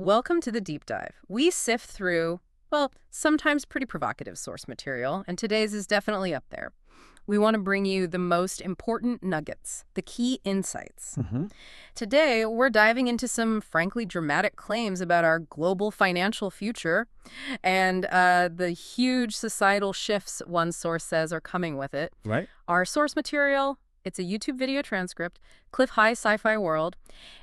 Welcome to the deep dive. We sift through, well, sometimes pretty provocative source material, and today's is definitely up there. We want to bring you the most important nuggets, the key insights. Today, we're diving into some frankly dramatic claims about our global financial future and the huge societal shifts one source says are coming with it. Right. Our source material, it's a YouTube video transcript, Clif High, Scifi World,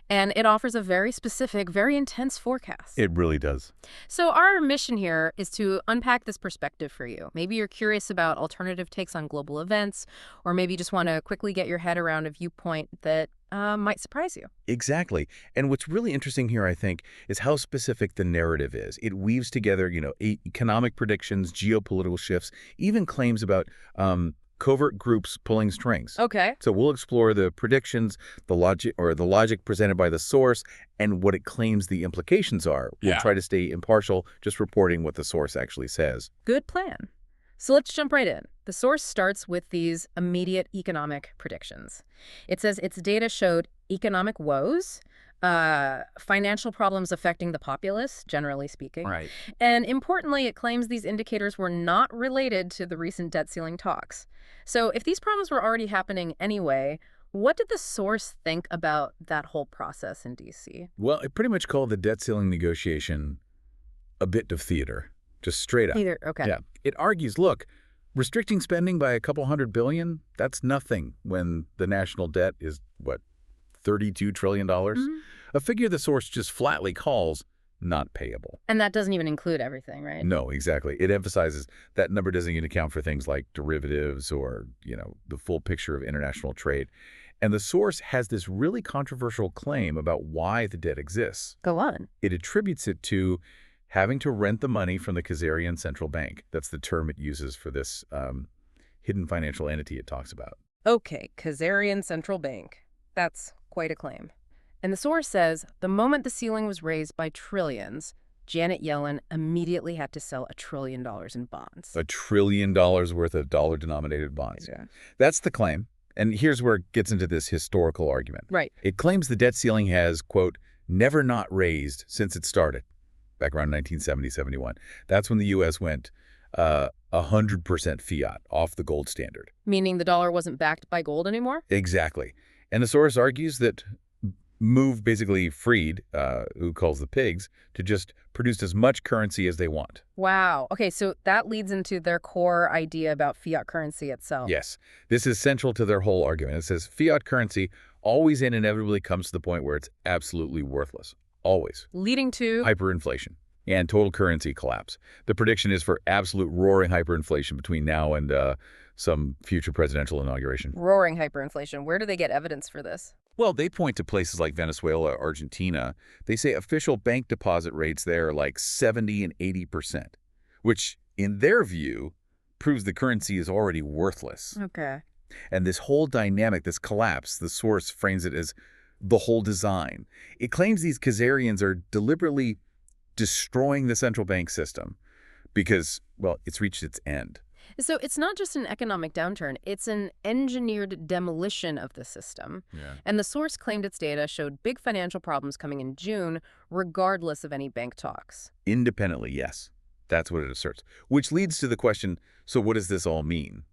and it offers a very specific, very intense forecast. It really does. So our mission here is to unpack this perspective for you. Maybe you're curious about alternative takes on global events, or maybe you just want to quickly get your head around a viewpoint that might surprise you. Exactly. And what's really interesting here, I think, is how specific the narrative is. It weaves together, economic predictions, geopolitical shifts, even claims about covert groups pulling strings. Okay. So we'll explore the predictions, the logic presented by the source, and what it claims the implications are. We'll try to stay impartial, just reporting what the source actually says. Good plan. So let's jump right in. The source starts with these immediate economic predictions. It says its data showed economic woes, financial problems affecting the populace, generally speaking. Right. And importantly, it claims these indicators were not related to the recent debt ceiling talks. So if these problems were already happening anyway, what did the source think about that whole process in D.C.? Well, it pretty much called the debt ceiling negotiation a bit of theater, just straight up. Okay. Yeah. It argues, look, restricting spending by a couple $100 billion, that's nothing when the national debt is, what, $32 trillion? A figure the source just flatly calls not payable. And that doesn't even include everything, right? No, exactly. It emphasizes that number doesn't even account for things like derivatives or, the full picture of international trade. And the source has this really controversial claim about why the debt exists. Go on. It attributes it to having to rent the money from the Khazarian central bank. That's the term it uses for this hidden financial entity it talks about. Okay, Kazarian central bank. That's quite a claim. And the source says the moment the ceiling was raised by trillions, Janet Yellen immediately had to sell $1 trillion in bonds. $1 trillion worth of dollar-denominated bonds. Yeah. That's the claim. And here's where it gets into this historical argument. Right. It claims the debt ceiling has, quote, never not raised since it started, back around 1970-71. That's when the U.S. went 100% fiat, off the gold standard. Meaning the dollar wasn't backed by gold anymore? Exactly. And the source argues that Move basically freed, who calls the pigs, to just produce as much currency as they want. Wow. Okay, so that leads into their core idea about fiat currency itself. Yes. This is central to their whole argument. It says fiat currency always and inevitably comes to the point where it's absolutely worthless. Always. Leading to? Hyperinflation and total currency collapse. The prediction is for absolute roaring hyperinflation between now and some future presidential inauguration. Roaring hyperinflation. Where do they get evidence for this? Well, they point to places like Venezuela, Argentina. They say official bank deposit rates there are like 70 and 80%, which in their view proves the currency is already worthless. Okay. And this whole dynamic, this collapse, the source frames it as the whole design. It claims these Kazarians are deliberately destroying the central bank system because, well, it's reached its end. So it's not just an economic downturn, it's an engineered demolition of the system. Yeah. And the source claimed its data showed big financial problems coming in June, regardless of any bank talks. Independently, yes. That's what it asserts. Which leads to the question, so what does this all mean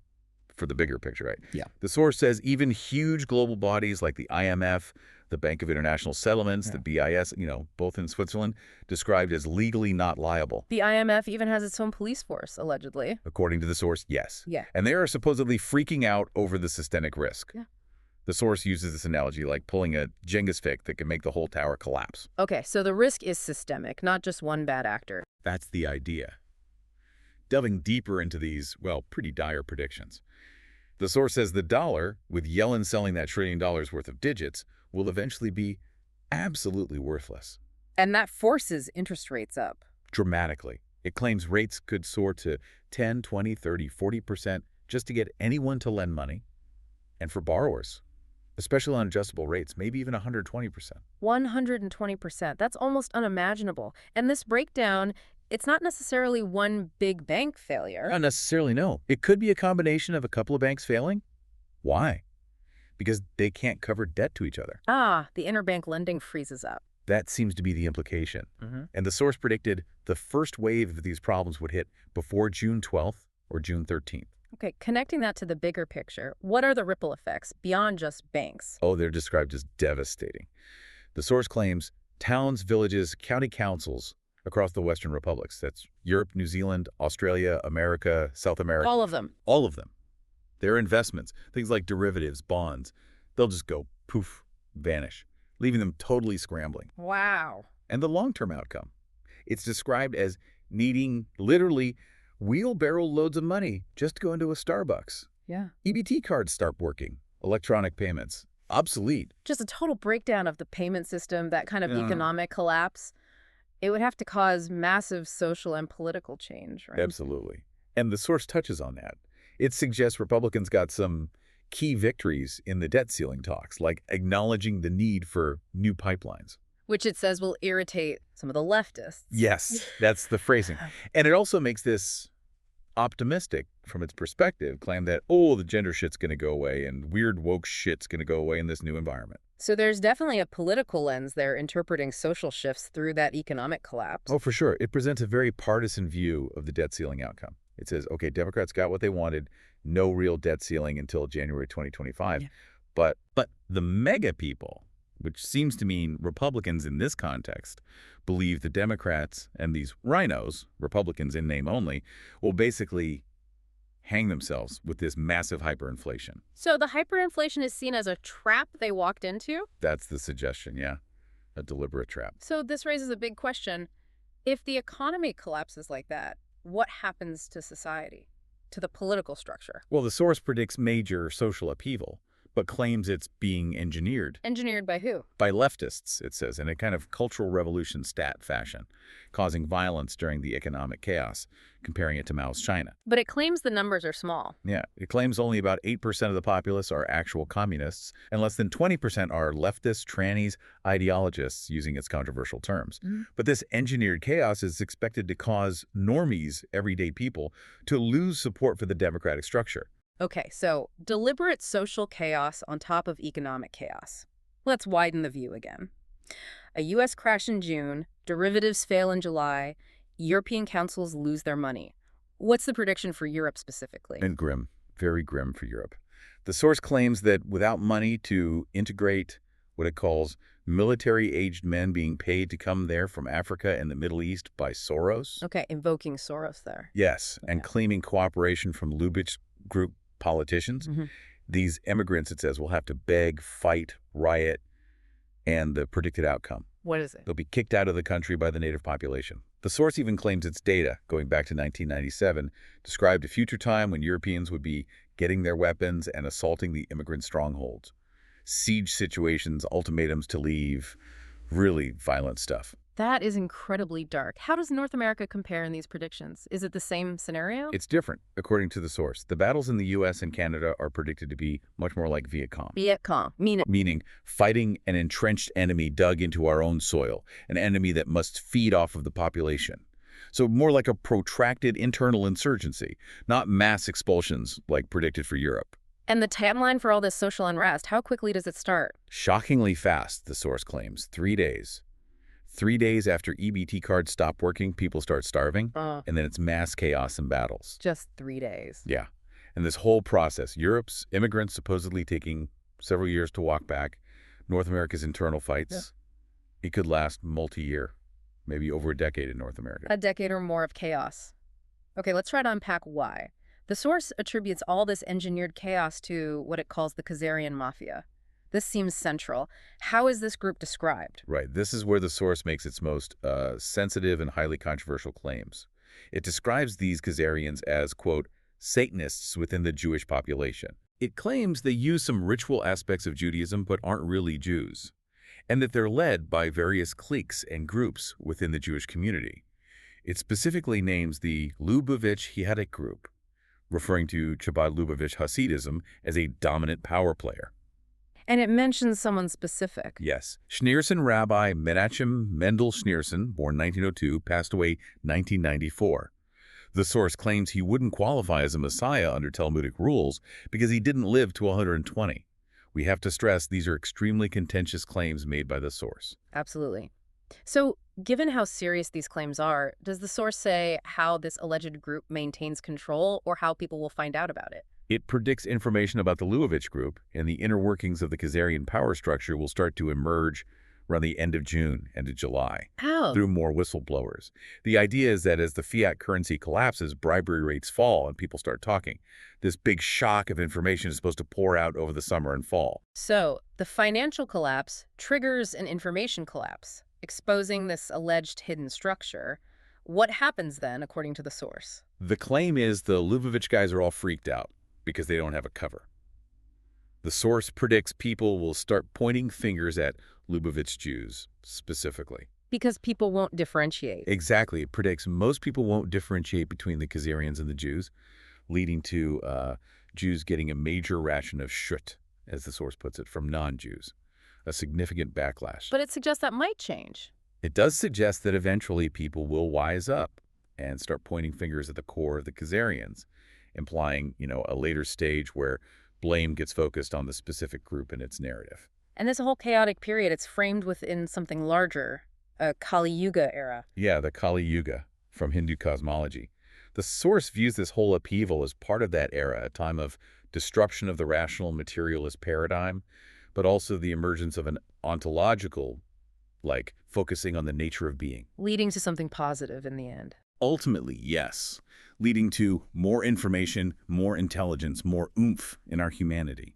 for the bigger picture, right? Yeah. The source says even huge global bodies like the IMF, the Bank of International Settlements, the BIS, both in Switzerland, described as legally not liable. The IMF even has its own police force, allegedly. According to the source, yes. Yeah. And they are supposedly freaking out over the systemic risk. Yeah. The source uses this analogy like pulling a Jenga stick that can make the whole tower collapse. Okay, so the risk is systemic, not just one bad actor. That's the idea. Delving deeper into these, well, pretty dire predictions. The source says the dollar, with Yellen selling that $1 trillion worth of digits, will eventually be absolutely worthless. And that forces interest rates up. Dramatically. It claims rates could soar to 10, 20, 30, 40% just to get anyone to lend money. And for borrowers, especially on adjustable rates, maybe even 120%. 120%. That's almost unimaginable. And this breakdown, it's not necessarily one big bank failure. Not necessarily, no. It could be a combination of a couple of banks failing. Why? Because they can't cover debt to each other. Ah, the interbank lending freezes up. That seems to be the implication. And the source predicted the first wave of these problems would hit before June 12th or June 13th. Okay, connecting that to the bigger picture, what are the ripple effects beyond just banks? Oh, they're described as devastating. The source claims towns, villages, county councils across the Western republics. That's Europe, New Zealand, Australia, America, South America. All of them. All of them. Their investments, things like derivatives, bonds, they'll just go poof, vanish, leaving them totally scrambling. Wow. And the long-term outcome, it's described as needing literally wheelbarrow loads of money just to go into a Starbucks. Yeah. EBT cards start working. Electronic payments, obsolete. Just a total breakdown of the payment system, that kind of Yeah. economic collapse. It would have to cause massive social and political change, right? Absolutely. And the source touches on that. It suggests Republicans got some key victories in the debt ceiling talks, like acknowledging the need for new pipelines. Which it says will irritate some of the leftists. Yes, that's the phrasing. And it also makes this optimistic from its perspective, claim that, oh, the gender shit's going to go away and weird woke shit's going to go away in this new environment. So there's definitely a political lens there interpreting social shifts through that economic collapse. Oh, for sure. It presents a very partisan view of the debt ceiling outcome. It says, okay, Democrats got what they wanted, no real debt ceiling until January 2025. Yeah. But the mega people, which seems to mean Republicans in this context, believe the Democrats and these rhinos, Republicans in name only, will basically hang themselves with this massive hyperinflation. So the hyperinflation is seen as a trap they walked into? That's the suggestion, yeah. A deliberate trap. So this raises a big question. If the economy collapses like that, what happens to society, to the political structure? Well, the source predicts major social upheaval, but claims it's being engineered. Engineered by who? By leftists, it says, in a kind of cultural revolution stat fashion, causing violence during the economic chaos, comparing it to Mao's China. But it claims the numbers are small. Yeah, it claims only about 8% of the populace are actual communists, and less than 20% are leftist, trannies, ideologists, using its controversial terms. But this engineered chaos is expected to cause normies, everyday people, to lose support for the democratic structure. Okay, so deliberate social chaos on top of economic chaos. Let's widen the view again. A U.S. crash in June, derivatives fail in July, European councils lose their money. What's the prediction for Europe specifically? And grim, very grim for Europe. The source claims that without money to integrate what it calls military-aged men being paid to come there from Africa and the Middle East by Soros. Okay, invoking Soros there. Yes, and Okay. claiming cooperation from Lubitsch group politicians. These immigrants, it says, will have to beg, fight, riot, and the predicted outcome. What is it? They'll be kicked out of the country by the native population. The source even claims its data, going back to 1997, described a future time when Europeans would be getting their weapons and assaulting the immigrant strongholds. Siege situations, ultimatums to leave, really violent stuff. That is incredibly dark. How does North America compare in these predictions? Is it the same scenario? It's different, according to the source. The battles in the U.S. and Canada are predicted to be much more like Viet Cong. Viet Cong, Meaning fighting an entrenched enemy dug into our own soil, an enemy that must feed off of the population. So more like a protracted internal insurgency, not mass expulsions like predicted for Europe. And the timeline for all this social unrest, how quickly does it start? Shockingly fast, the source claims. 3 days. 3 days after EBT cards stop working, people start starving, and then it's mass chaos and battles. Just 3 days. Yeah. And this whole process, Europe's immigrants supposedly taking several years to walk back, North America's internal fights, it could last multi-year, maybe over a decade in North America. A decade or more of chaos. Okay, let's try to unpack why. The source attributes all this engineered chaos to what it calls the Khazarian mafia. This seems central. How is this group described? Right. This is where the source makes its most sensitive and highly controversial claims. It describes these Khazarians as, quote, Satanists within the Jewish population. It claims they use some ritual aspects of Judaism but aren't really Jews, and that they're led by various cliques and groups within the Jewish community. It specifically names the Lubavitch Hasidic group, referring to Chabad Lubavitch Hasidism as a dominant power player. And it mentions someone specific. Yes. Schneerson Rabbi Menachem Mendel Schneerson, born 1902, passed away 1994. The source claims he wouldn't qualify as a messiah under Talmudic rules because he didn't live to 120. We have to stress these are extremely contentious claims made by the source. Absolutely. So, given how serious these claims are, does the source say how this alleged group maintains control or how people will find out about it? It predicts information about the Luovich group, and the inner workings of the Khazarian power structure will start to emerge around the end of June, end of July, How? through more whistleblowers. The idea is that as the fiat currency collapses, bribery rates fall and people start talking. This big shock of information is supposed to pour out over the summer and fall. So, the financial collapse triggers an information collapse, exposing this alleged hidden structure. What happens then, according to the source? The claim is the Lubavitch guys are all freaked out because they don't have a cover. The source predicts people will start pointing fingers at Lubavitch Jews, specifically. Because people won't differentiate. Exactly. It predicts most people won't differentiate between the Khazarians and the Jews, leading to Jews getting a major ration of shut, as the source puts it, from non-Jews, a significant backlash. But it suggests that might change. It does suggest that eventually people will wise up and start pointing fingers at the core of the Khazarians, implying, a later stage where blame gets focused on the specific group and its narrative. And this whole chaotic period, it's framed within something larger, a Kali Yuga era. Yeah, the Kali Yuga from Hindu cosmology. The source views this whole upheaval as part of that era, a time of disruption of the rational materialist paradigm, but also the emergence of an ontological, like focusing on the nature of being. Leading to something positive in the end. Ultimately, yes, leading to more information, more intelligence, more oomph in our humanity.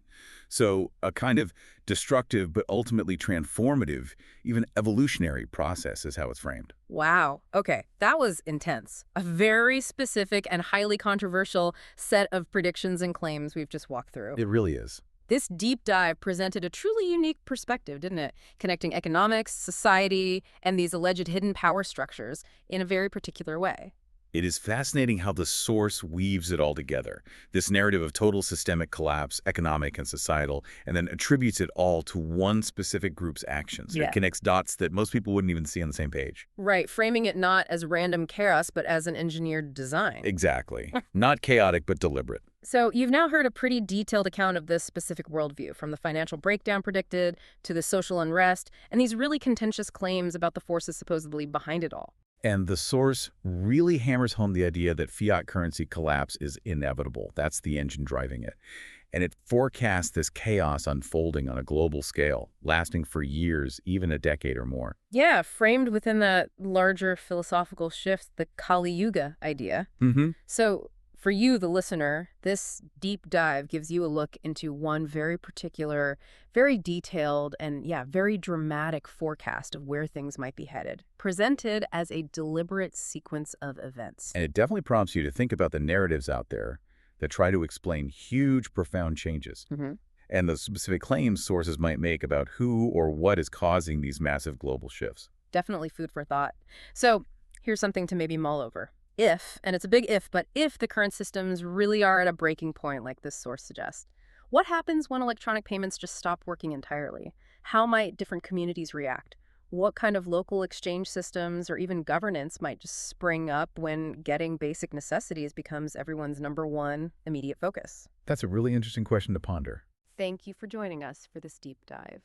So a kind of destructive but ultimately transformative, even evolutionary process is how it's framed. Wow. Okay, that was intense. A very specific and highly controversial set of predictions and claims we've just walked through. It really is. This deep dive presented a truly unique perspective, didn't it? Connecting economics, society, and these alleged hidden power structures in a very particular way. It is fascinating how the source weaves it all together, this narrative of total systemic collapse, economic and societal, and then attributes it all to one specific group's actions. Yeah. It connects dots that most people wouldn't even see on the same page. Right, framing it not as random chaos, but as an engineered design. Exactly. Not chaotic, but deliberate. So you've now heard a pretty detailed account of this specific worldview, from the financial breakdown predicted to the social unrest, and these really contentious claims about the forces supposedly behind it all. And the source really hammers home the idea that fiat currency collapse is inevitable. That's the engine driving it. And it forecasts this chaos unfolding on a global scale, lasting for years, even a decade or more. Yeah, framed within that larger philosophical shift, the Kali Yuga idea. Mm-hmm. So for you, the listener, this deep dive gives you a look into one very particular, very detailed, and very dramatic forecast of where things might be headed, presented as a deliberate sequence of events. And it definitely prompts you to think about the narratives out there that try to explain huge, profound changes. Mm-hmm. And the specific claims sources might make about who or what is causing these massive global shifts. Definitely food for thought. So here's something to maybe mull over. If, and it's a big if, but if the current systems really are at a breaking point like this source suggests, what happens when electronic payments just stop working entirely? How might different communities react? What kind of local exchange systems or even governance might just spring up when getting basic necessities becomes everyone's #1 immediate focus? That's a really interesting question to ponder. Thank you for joining us for this deep dive.